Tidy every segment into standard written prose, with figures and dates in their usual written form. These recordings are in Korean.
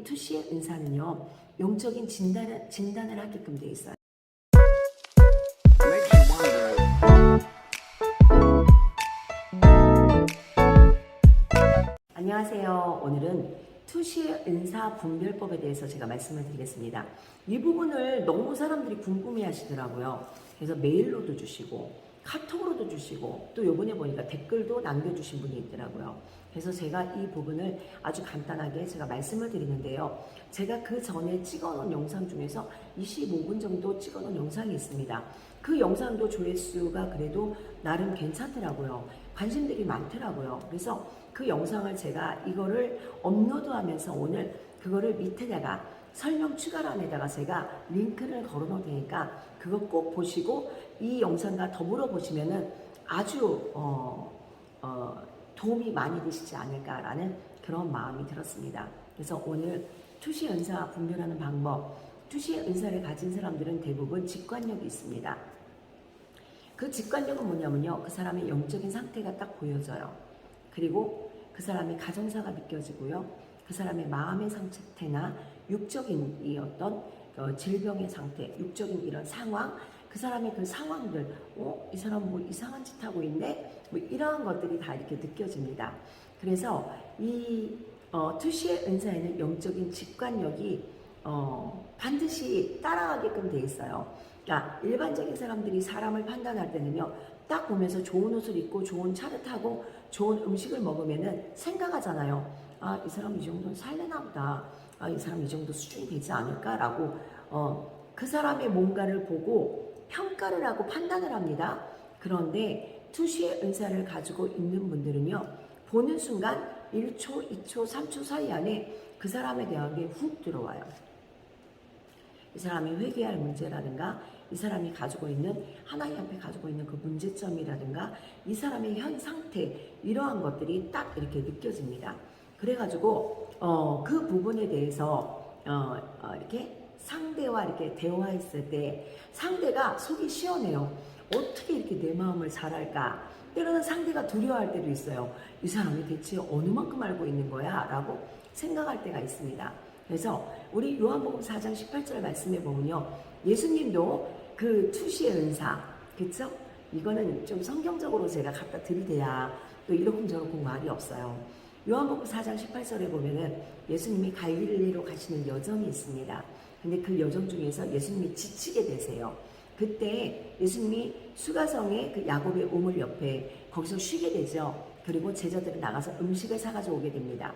이 투시의 은사는요, 영적인 진단을 하게끔 되어 있어요. 안녕하세요. 오늘은 투시의 은사 분별법에 대해서 제가 말씀을 드리겠습니다. 이 부분을 너무 사람들이 궁금해 하시더라고요. 그래서 메일로도 주시고 카톡으로도 주시고 또 요번에 보니까 댓글도 남겨주신 분이 있더라고요. 그래서 제가 이 부분을 아주 간단하게 제가 말씀을 드리는데요. 제가 그 전에 찍어놓은 영상 중에서 25분 정도 찍어놓은 영상이 있습니다. 그 영상도 조회수가 그래도 나름 괜찮더라고요. 관심들이 많더라고요. 그래서 그 영상을 제가 이거를 업로드하면서 오늘 그거를 밑에다가 설명 추가란에다가 제가 링크를 걸어 놓을 테니까 그거 꼭 보시고 이 영상과 더불어 보시면은 아주 도움이 많이 되시지 않을까라는 그런 마음이 들었습니다. 그래서 오늘 투시 은사 분별하는 방법, 투시 은사를 가진 사람들은 대부분 직관력이 있습니다. 그 직관력은 뭐냐면요, 그 사람의 영적인 상태가 딱 보여져요. 그리고 그 사람의 가정사가 느껴지고요, 그 사람의 마음의 상태나 육적인 이 어떤 질병의 상태, 육적인 이런 상황, 그 사람의 그 상황들, 이 사람 뭐 이상한 짓 하고 있네? 뭐 이러한 것들이 다 이렇게 느껴집니다. 그래서 이 투시의 은사에는 영적인 직관력이 반드시 따라가게끔 돼 있어요. 그러니까 일반적인 사람들이 사람을 판단할 때는요, 딱 보면서 좋은 옷을 입고 좋은 차를 타고 좋은 음식을 먹으면은 생각하잖아요. 아, 이 사람 이 정도는 살려나 보다. 아, 이 사람 이 정도 수준이 되지 않을까라고 그 사람의 뭔가를 보고 평가를 하고 판단을 합니다. 그런데 투시의 은사를 가지고 있는 분들은요, 보는 순간 1초, 2초, 3초 사이 안에 그 사람에 대한 게 훅 들어와요. 이 사람이 회개할 문제라든가 이 사람이 가지고 있는 하나님 앞에 가지고 있는 그 문제점이라든가 이 사람의 현 상태, 이러한 것들이 딱 이렇게 느껴집니다. 그래가지고 그 부분에 대해서 이렇게 상대와 이렇게 대화했을 때 상대가 속이 시원해요. 어떻게 이렇게 내 마음을 잘 알까? 때로는 상대가 두려워할 때도 있어요. 이 사람이 대체 어느 만큼 알고 있는 거야? 라고 생각할 때가 있습니다. 그래서 우리 요한복음 4장 18절 말씀에 보면요, 예수님도 그 투시의 은사, 그쵸? 이거는 좀 성경적으로 제가 갖다 들이대야 또 이러쿵 저러쿵 말이 없어요. 요한복음 4장 18절에 보면은 예수님이 갈릴리로 가시는 여정이 있습니다. 근데 그 여정 중에서 예수님이 지치게 되세요. 그때 예수님이 수가성의 그 야곱의 우물 옆에 거기서 쉬게 되죠. 그리고 제자들이 나가서 음식을 사가지고 오게 됩니다.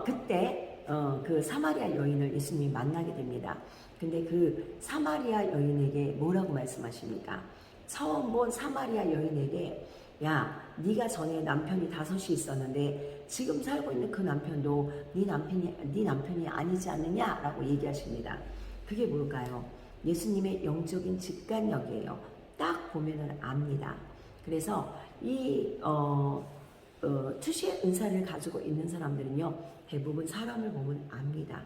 그때 그 사마리아 여인을 예수님이 만나게 됩니다. 근데 그 사마리아 여인에게 뭐라고 말씀하십니까? 처음 본 사마리아 여인에게, 야, 네가 전에 남편이 5이 있었는데 지금 살고 있는 그 남편도 네 남편이 아니지 않느냐라고 얘기하십니다. 그게 뭘까요? 예수님의 영적인 직관력이에요. 딱 보면은 압니다. 그래서 이 투시의 은사를 가지고 있는 사람들은요, 대부분 사람을 보면 압니다.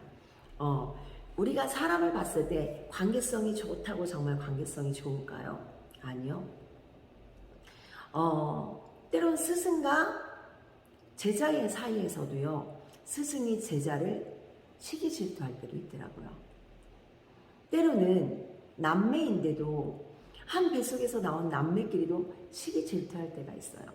우리가 사람을 봤을 때 관계성이 좋다고 정말 관계성이 좋을까요? 아니요. 때론 스승과 제자의 사이에서도요, 스승이 제자를 시기 질투할 때도 있더라고요. 때로는 남매인데도 한 뱃속에서 나온 남매끼리도 시기 질투할 때가 있어요.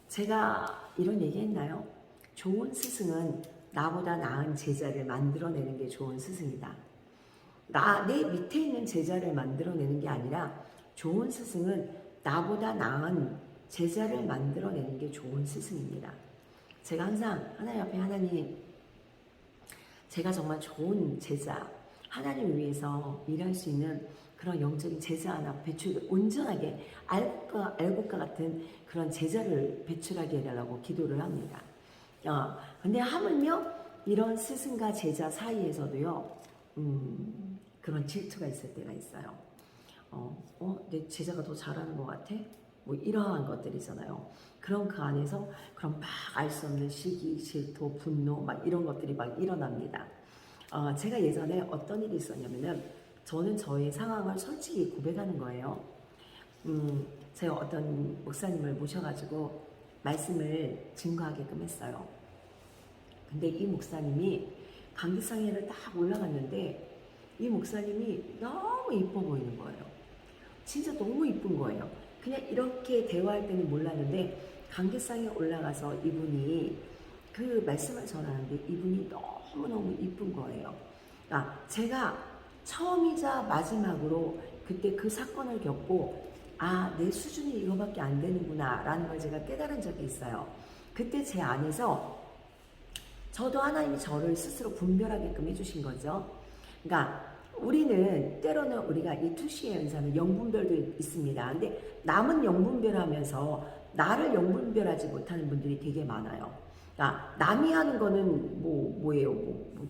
제가 이런 얘기 했나요? 좋은 스승은 나보다 나은 제자를 만들어내는 게 좋은 스승이다. 내 밑에 있는 제자를 만들어내는 게 아니라 좋은 스승은 나보다 나은 제자를 만들어내는 게 좋은 스승입니다. 제가 항상 하나님 앞에, 하나님, 제가 정말 좋은 제자, 하나님을 위해서 일할 수 있는 그런 영적인 제자 하나 온전하게 알곡과 같은 그런 제자를 배출하게 해달라고 기도를 합니다. 근데 하물며 이런 스승과 제자 사이에서도요, 그런 질투가 있을 때가 있어요. 내 제자가 더 잘하는 것 같아? 뭐 이러한 것들이잖아요. 그럼 그 안에서 그럼 막 알 수 없는 시기, 질투, 분노 막 이런 것들이 막 일어납니다. 제가 예전에 어떤 일이 있었냐면은 저는 저의 상황을 솔직히 고백하는 거예요. 제가 어떤 목사님을 모셔가지고 말씀을 증거하게끔 했어요. 근데 이 목사님이 강기상회를 딱 올라갔는데 이 목사님이 너무 이뻐 보이는 거예요. 진짜 너무 이쁜 거예요. 그냥 이렇게 대화할 때는 몰랐는데 강기상에 올라가서 이분이 그 말씀을 전하는데 이분이 너무너무 이쁜 거예요. 아, 제가 처음이자 마지막으로 그때 그 사건을 겪고 아, 내 수준이 이거밖에 안 되는구나 라는 걸 제가 깨달은 적이 있어요. 그때 제 안에서 저도 하나님이 저를 스스로 분별하게끔 해주신 거죠. 그러니까 우리는 때로는 우리가 이 투시의 은사는 영분별도 있습니다. 근데 남은 영분별하면서 나를 영분별하지 못하는 분들이 되게 많아요. 그러니까 남이 하는 거는 뭐예요?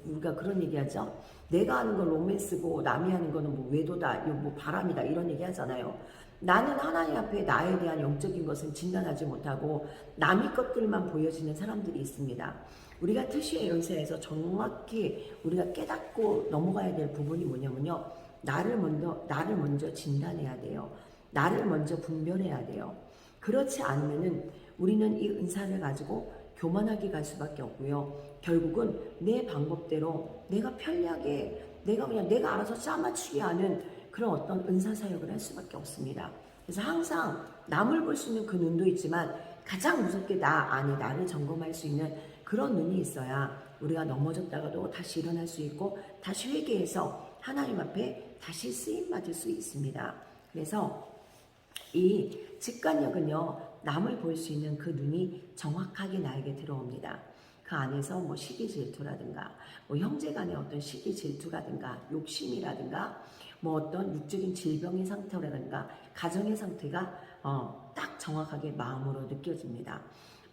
우리가 그런 얘기하죠. 내가 하는 건 로맨스고 남이 하는 거는 뭐 외도다, 뭐 바람이다 이런 얘기 하잖아요. 나는 하나님 앞에 나에 대한 영적인 것은 진단하지 못하고 남의 것들만 보여지는 사람들이 있습니다. 우리가 투시의 연세에서 정확히 우리가 깨닫고 넘어가야 될 부분이 뭐냐면요. 나를 먼저 진단해야 돼요. 나를 먼저 분별해야 돼요. 그렇지 않으면은 우리는 이 은사를 가지고 교만하게 갈 수밖에 없고요. 결국은 내 방법대로 내가 편리하게 내가 알아서 짜맞추게 하는 그런 어떤 은사 사역을 할 수밖에 없습니다. 그래서 항상 남을 볼 수 있는 그 눈도 있지만 가장 무섭게 나 안에 나를 점검할 수 있는 그런 눈이 있어야 우리가 넘어졌다가도 다시 일어날 수 있고 다시 회개해서 하나님 앞에 다시 쓰임 받을 수 있습니다. 그래서 이 직관력은요, 남을 볼 수 있는 그 눈이 정확하게 나에게 들어옵니다. 그 안에서 뭐 시기 질투라든가, 뭐 형제 간의 어떤 시기 질투라든가, 욕심이라든가, 뭐 어떤 육적인 질병의 상태라든가, 가정의 상태가 딱 정확하게 마음으로 느껴집니다.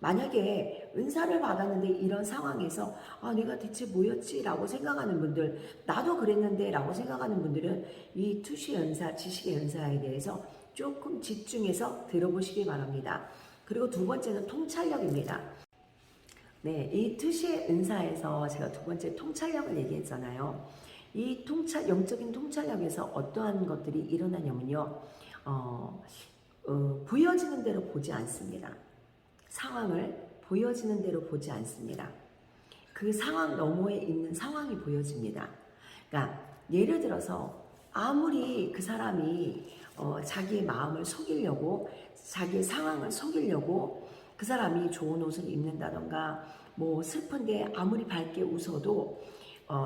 만약에 은사를 받았는데 이런 상황에서 아, 내가 대체 뭐였지? 라고 생각하는 분들, 나도 그랬는데 라고 생각하는 분들은 이 투시 은사, 지식의 은사에 대해서 조금 집중해서 들어보시기 바랍니다. 그리고 두 번째는 통찰력입니다. 네, 이 투시의 은사에서 제가 두 번째 통찰력을 얘기했잖아요. 이 영적인 통찰력에서 어떠한 것들이 일어나냐면요. 보여지는 대로 보지 않습니다. 상황을 보여지는 대로 보지 않습니다. 그 상황 너머에 있는 상황이 보여집니다. 그러니까 예를 들어서 아무리 그 사람이 자기의 마음을 속이려고 자기의 상황을 속이려고 그 사람이 좋은 옷을 입는다던가 뭐 슬픈데 아무리 밝게 웃어도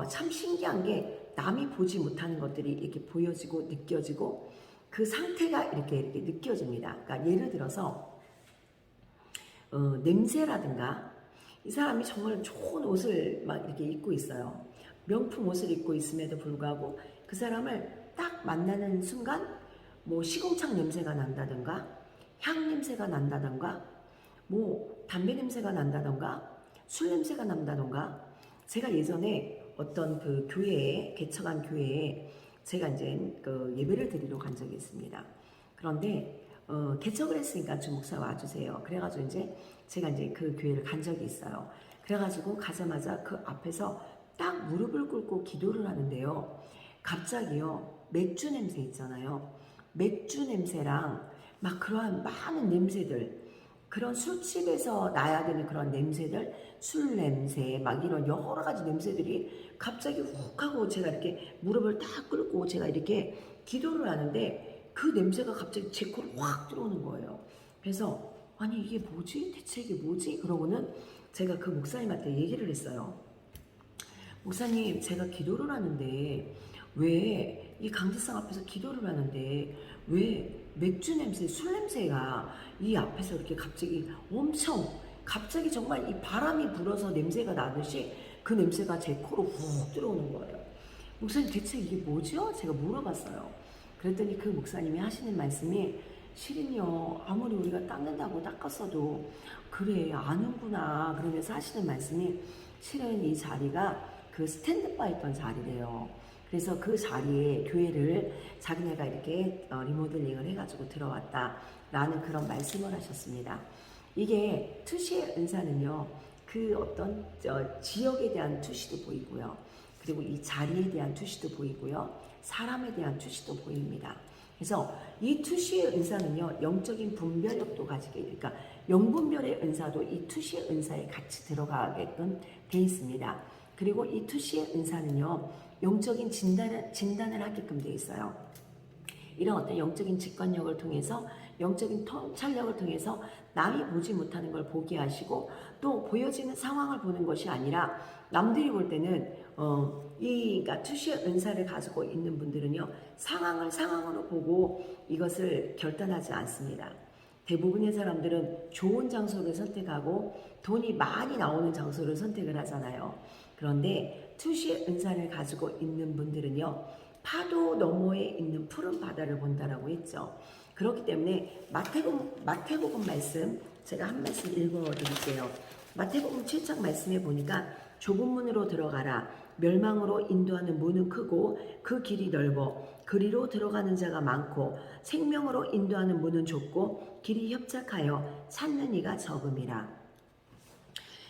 참 신기한 게 남이 보지 못하는 것들이 이렇게 보여지고 느껴지고 그 상태가 이렇게 느껴집니다. 그러니까 예를 들어서 냄새라든가 이 사람이 정말 좋은 옷을 막 이렇게 입고 있어요. 명품 옷을 입고 있음에도 불구하고 그 사람을 딱 만나는 순간 뭐 시궁창 냄새가 난다든가 향 냄새가 난다든가 뭐 담배 냄새가 난다든가 술 냄새가 난다든가 제가 예전에 어떤 그 교회에 개척한 교회에 제가 이제 그 예배를 드리러 간 적이 있습니다. 그런데 개척을 했으니까 주목사 와주세요. 그래가지고 이제 제가 이제 그 교회를 간 적이 있어요. 그래가지고 가자마자 그 앞에서 딱 무릎을 꿇고 기도를 하는데요. 갑자기요, 맥주 냄새 있잖아요. 맥주 냄새랑 막 그러한 많은 냄새들, 그런 술집에서 나야 되는 그런 냄새들, 술 냄새, 막 이런 여러 가지 냄새들이 갑자기 훅 하고 제가 이렇게 무릎을 딱 꿇고 제가 이렇게 기도를 하는데 그 냄새가 갑자기 제 코를 확 들어오는 거예요. 그래서 아니 이게 뭐지? 대체 이게 뭐지? 그러고는 제가 그 목사님한테 얘기를 했어요. 목사님, 제가 기도를 하는데 왜 이 강제상 앞에서 기도를 하는데 왜 맥주 냄새, 술 냄새가 이 앞에서 이렇게 갑자기 엄청 갑자기 정말 이 바람이 불어서 냄새가 나듯이 그 냄새가 제 코로 훅 들어오는 거예요. 목사님, 대체 이게 뭐죠? 제가 물어봤어요. 그랬더니 그 목사님이 하시는 말씀이 실은요, 아무리 우리가 닦는다고 닦았어도 그래 아는구나 그러면서 하시는 말씀이 실은 이 자리가 그 스탠드바 있던 자리래요. 그래서 그 자리에 교회를 자기네가 이렇게 리모델링을 해가지고 들어왔다라는 그런 말씀을 하셨습니다. 이게 투시의 은사는요, 그 어떤 지역에 대한 투시도 보이고요. 그리고 이 자리에 대한 투시도 보이고요. 사람에 대한 투시도 보입니다. 그래서 이 투시의 은사는요, 영적인 분별력도 가지게, 그러니까 영분별의 은사도 이 투시의 은사에 같이 들어가게끔 돼 있습니다. 그리고 이 투시의 은사는요, 영적인 진단을 하게끔 돼 있어요. 이런 어떤 영적인 직관력을 통해서, 영적인 통찰력을 통해서 남이 보지 못하는 걸 보게 하시고, 또 보여지는 상황을 보는 것이 아니라 남들이 볼 때는 그러니까 투시의 은사를 가지고 있는 분들은요, 상황을 상황으로 보고 이것을 결단하지 않습니다. 대부분의 사람들은 좋은 장소를 선택하고 돈이 많이 나오는 장소를 선택을 하잖아요. 그런데 투시의 은사를 가지고 있는 분들은요, 파도 너머에 있는 푸른 바다를 본다라고 했죠. 그렇기 때문에 마태복음 말씀 제가 한 말씀 읽어드릴게요. 마태복음 7장 말씀에 보니까 좁은 문으로 들어가라. 멸망으로 인도하는 문은 크고 그 길이 넓어 그리로 들어가는 자가 많고 생명으로 인도하는 문은 좁고 길이 협착하여 찾는 이가 적음이라.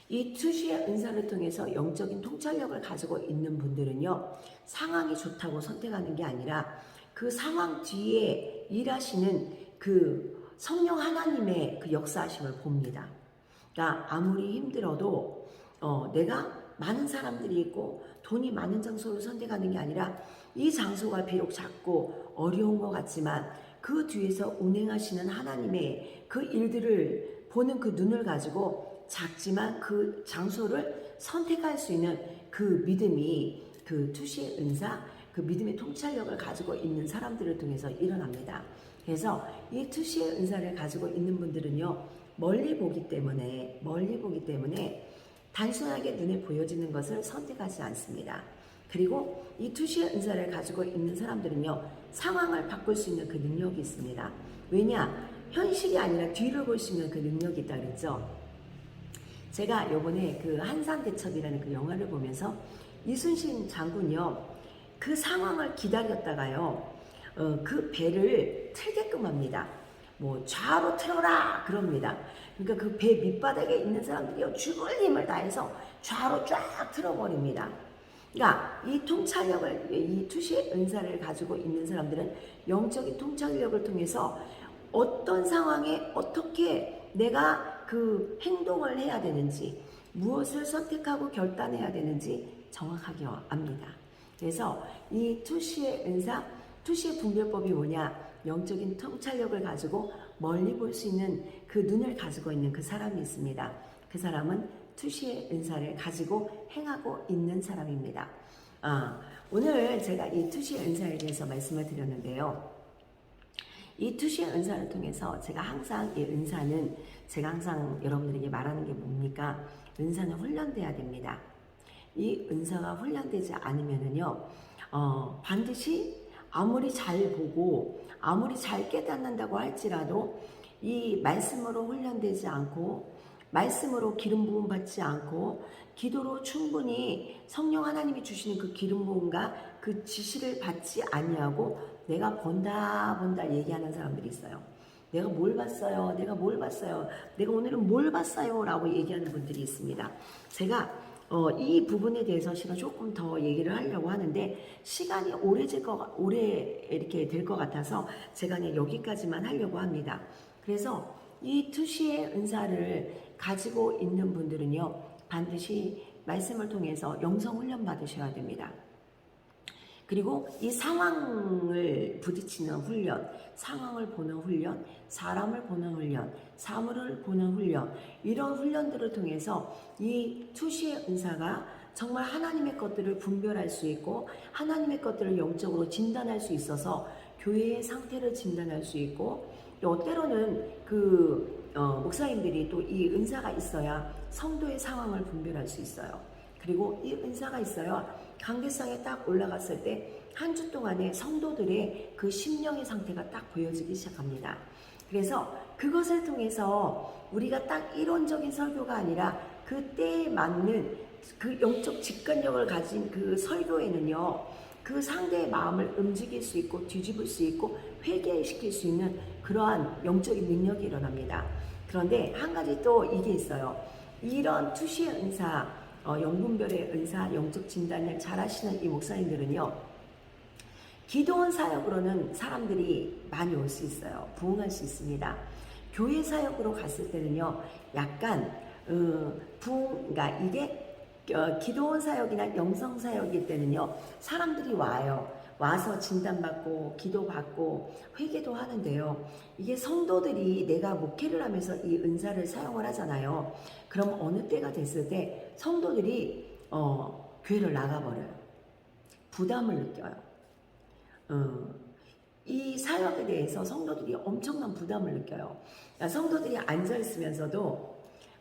이 투시의 은사를 통해서 영적인 통찰력을 가지고 있는 분들은요, 상황이 좋다고 선택하는 게 아니라 그 상황 뒤에 일하시는 그 성령 하나님의 그 역사하심을 봅니다. 그러니까 아무리 힘들어도 내가 많은 사람들이 있고 돈이 많은 장소를 선택하는 게 아니라 이 장소가 비록 작고 어려운 것 같지만 그 뒤에서 운행하시는 하나님의 그 일들을 보는 그 눈을 가지고 작지만 그 장소를 선택할 수 있는 그 믿음이, 그 투시의 은사, 그 믿음의 통찰력을 가지고 있는 사람들을 통해서 일어납니다. 그래서 이 투시의 은사를 가지고 있는 분들은요, 멀리 보기 때문에 단순하게 눈에 보여지는 것을 선택하지 않습니다. 그리고 이 투시의 은사를 가지고 있는 사람들은요, 상황을 바꿀 수 있는 그 능력이 있습니다. 왜냐? 현실이 아니라 뒤를 볼 수 있는 그 능력이 있다 그랬죠. 제가 요번에 그 한산대첩이라는 그 영화를 보면서 이순신 장군이요, 그 상황을 기다렸다가요, 그 배를 틀게끔 합니다. 뭐 좌로 틀어라 그럽니다. 그러니까 그 배 밑바닥에 있는 사람들이요, 죽을 힘을 다해서 좌로 쫙 틀어버립니다. 그러니까 이 통찰력을, 이 투시의 은사를 가지고 있는 사람들은 영적인 통찰력을 통해서 어떤 상황에 어떻게 내가 그 행동을 해야 되는지, 무엇을 선택하고 결단해야 되는지 정확하게 압니다. 그래서 이 투시의 은사, 투시의 분별법이 뭐냐? 영적인 통찰력을 가지고 멀리 볼 수 있는 그 눈을 가지고 있는 그 사람이 있습니다. 그 사람은 투시의 은사를 가지고 행하고 있는 사람입니다. 오늘 제가 이 투시의 은사에 대해서 말씀을 드렸는데요. 이 투시의 은사를 통해서 제가 항상 여러분들에게 말하는 게 뭡니까? 은사는 훈련돼야 됩니다. 이 은사가 훈련되지 않으면은요, 반드시 아무리 잘 보고 아무리 잘 깨닫는다고 할지라도 이 말씀으로 훈련되지 않고, 말씀으로 기름 부음 받지 않고, 기도로 충분히 성령 하나님이 주시는 그 기름 부음과 그 지시를 받지 아니하고 내가 본다 얘기하는 사람들이 있어요. 내가 뭘 봤어요? 내가 오늘은 뭘 봤어요? 라고 얘기하는 분들이 있습니다. 제가 이 부분에 대해서 제가 조금 더 얘기를 하려고 하는데 시간이 오래 이렇게 될 것 같아서 제가 그냥 여기까지만 하려고 합니다. 그래서 이 투시의 은사를 가지고 있는 분들은요, 반드시 말씀을 통해서 영성 훈련 받으셔야 됩니다. 그리고 이 상황을 부딪히는 훈련, 상황을 보는 훈련, 사람을 보는 훈련, 사물을 보는 훈련, 이런 훈련들을 통해서 이 투시의 은사가 정말 하나님의 것들을 분별할 수 있고 하나님의 것들을 영적으로 진단할 수 있어서 교회의 상태를 진단할 수 있고, 또 때로는 목사님들이 또 이 은사가 있어야 성도의 상황을 분별할 수 있어요. 그리고 이 은사가 있어야 관계성에 딱 올라갔을 때 한 주 동안에 성도들의 그 심령의 상태가 딱 보여지기 시작합니다. 그래서 그것을 통해서 우리가 딱 이론적인 설교가 아니라 그때에 맞는 그 영적 직관력을 가진 그 설교에는요, 그 상대의 마음을 움직일 수 있고 뒤집을 수 있고 회개시킬 수 있는 그러한 영적인 능력이 일어납니다. 그런데 한 가지 또 이게 있어요. 이런 투시의 은사, 영분별의 은사, 영적 진단을 잘 하시는 이 목사님들은요, 기도원 사역으로는 사람들이 많이 올 수 있어요. 부흥할 수 있습니다. 교회 사역으로 갔을 때는요, 약간 그러니까 이게 기도원 사역이나 영성 사역일 때는요, 사람들이 와요. 와서 진단받고 기도받고 회개도 하는데요. 이게 성도들이 내가 목회를 하면서 이 은사를 사용을 하잖아요. 그럼 어느 때가 됐을 때 성도들이 교회를 나가버려요. 부담을 느껴요. 이 사역에 대해서 성도들이 엄청난 부담을 느껴요. 그러니까 성도들이 앉아있으면서도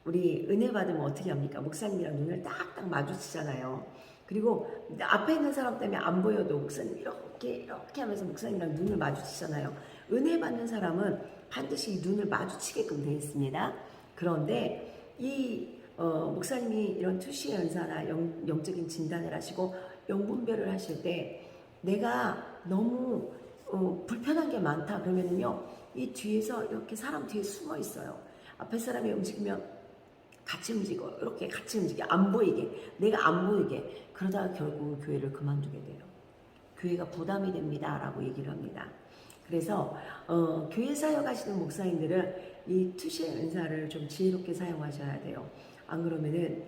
우리 은혜 받으면 어떻게 합니까? 목사님이랑 눈을 딱딱 마주치잖아요. 그리고 앞에 있는 사람 때문에 안 보여도 목사님 이렇게 하면서 목사님이랑 눈을 마주치잖아요. 은혜 받는 사람은 반드시 눈을 마주치게끔 되어 있습니다. 그런데 이 목사님이 이런 투시의 은사나 영적인 진단을 하시고 영분별을 하실 때 내가 너무 불편한 게 많다 그러면은요, 이 뒤에서 이렇게 사람 뒤에 숨어 있어요. 앞에 사람이 움직이면 같이 움직여, 이렇게 같이 움직여, 안 보이게, 내가 안 보이게. 그러다가 결국 교회를 그만두게 돼요. 교회가 부담이 됩니다 라고 얘기를 합니다. 그래서 교회 사역하시는 목사님들은 이 투시의 은사를 좀 지혜롭게 사용하셔야 돼요. 안 그러면은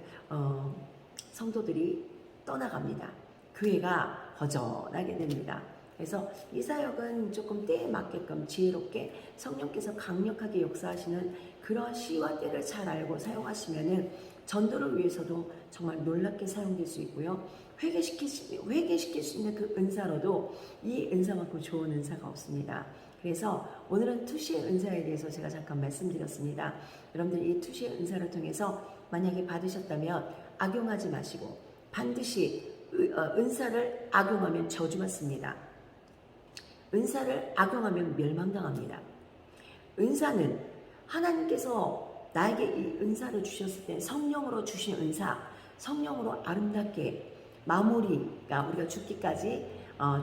성도들이 떠나갑니다. 교회가 허전하게 됩니다. 그래서 이 사역은 조금 때에 맞게끔 지혜롭게 성령께서 강력하게 역사하시는 그런 시와 때를 잘 알고 사용하시면은 전도를 위해서도 정말 놀랍게 사용될 수 있고요. 회개시킬 수 있는 그 은사로도 이 은사만큼 좋은 은사가 없습니다. 그래서 오늘은 투시의 은사에 대해서 제가 잠깐 말씀드렸습니다. 여러분들 이 투시의 은사를 통해서 만약에 받으셨다면 악용하지 마시고 반드시 은사를 악용하면 저주받습니다. 은사를 악용하면 멸망당합니다. 은사는 하나님께서 나에게 이 은사를 주셨을 때 성령으로 주신 은사, 성령으로 아름답게 마무리가 우리가 죽기까지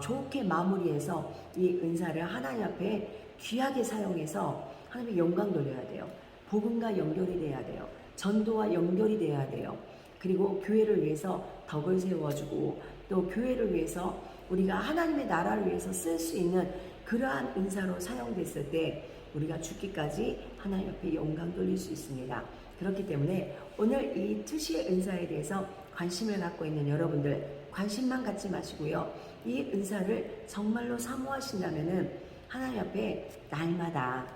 좋게 마무리해서 이 은사를 하나님 앞에 귀하게 사용해서 하나님의 영광 돌려야 돼요. 복음과 연결이 돼야 돼요. 전도와 연결이 돼야 돼요. 그리고 교회를 위해서 덕을 세워주고 또 교회를 위해서 우리가 하나님의 나라를 위해서 쓸 수 있는 그러한 은사로 사용됐을 때 우리가 죽기까지 하나님 앞에 영광 돌릴 수 있습니다. 그렇기 때문에 오늘 이 투시의 은사에 대해서 관심을 갖고 있는 여러분들 관심만 갖지 마시고요. 이 은사를 정말로 사모하신다면은 하나님 앞에 날마다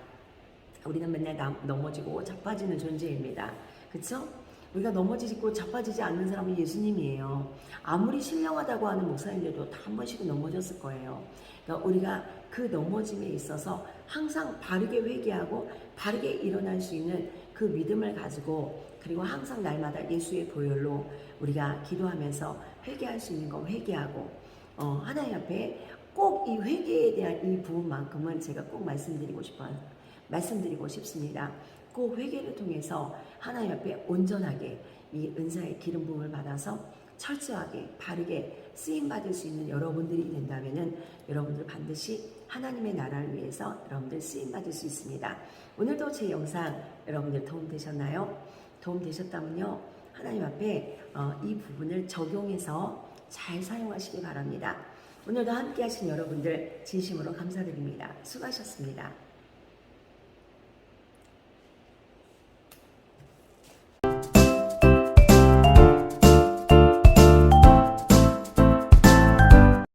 우리는 맨날 넘어지고 자빠지는 존재입니다. 그렇죠? 우리가 넘어지고 자빠지지 않는 사람은 예수님이에요. 아무리 신령하다고 하는 목사님들도 다 한 번씩은 넘어졌을 거예요. 그러니까 우리가 그 넘어짐에 있어서 항상 바르게 회개하고 바르게 일어날 수 있는 그 믿음을 가지고 그리고 항상 날마다 예수의 보혈로 우리가 기도하면서 회개할 수 있는 거 회개하고 하나님 앞에 꼭 이 회개에 대한 이 부분만큼은 제가 꼭 말씀드리고 싶습니다. 꼭 회개를 통해서 하나님 앞에 온전하게 이 은사의 기름 부음을 받아서 철저하게 바르게 쓰임 받을 수 있는 여러분들이 된다면은 여러분들 반드시 하나님의 나라를 위해서 여러분들 쓰임 받을 수 있습니다. 오늘도 제 영상 여러분들 도움 되셨나요? 도움 되셨다면요, 하나님 앞에 이 부분을 적용해서 잘 사용하시기 바랍니다. 오늘도 함께 하신 여러분들 진심으로 감사드립니다. 수고하셨습니다.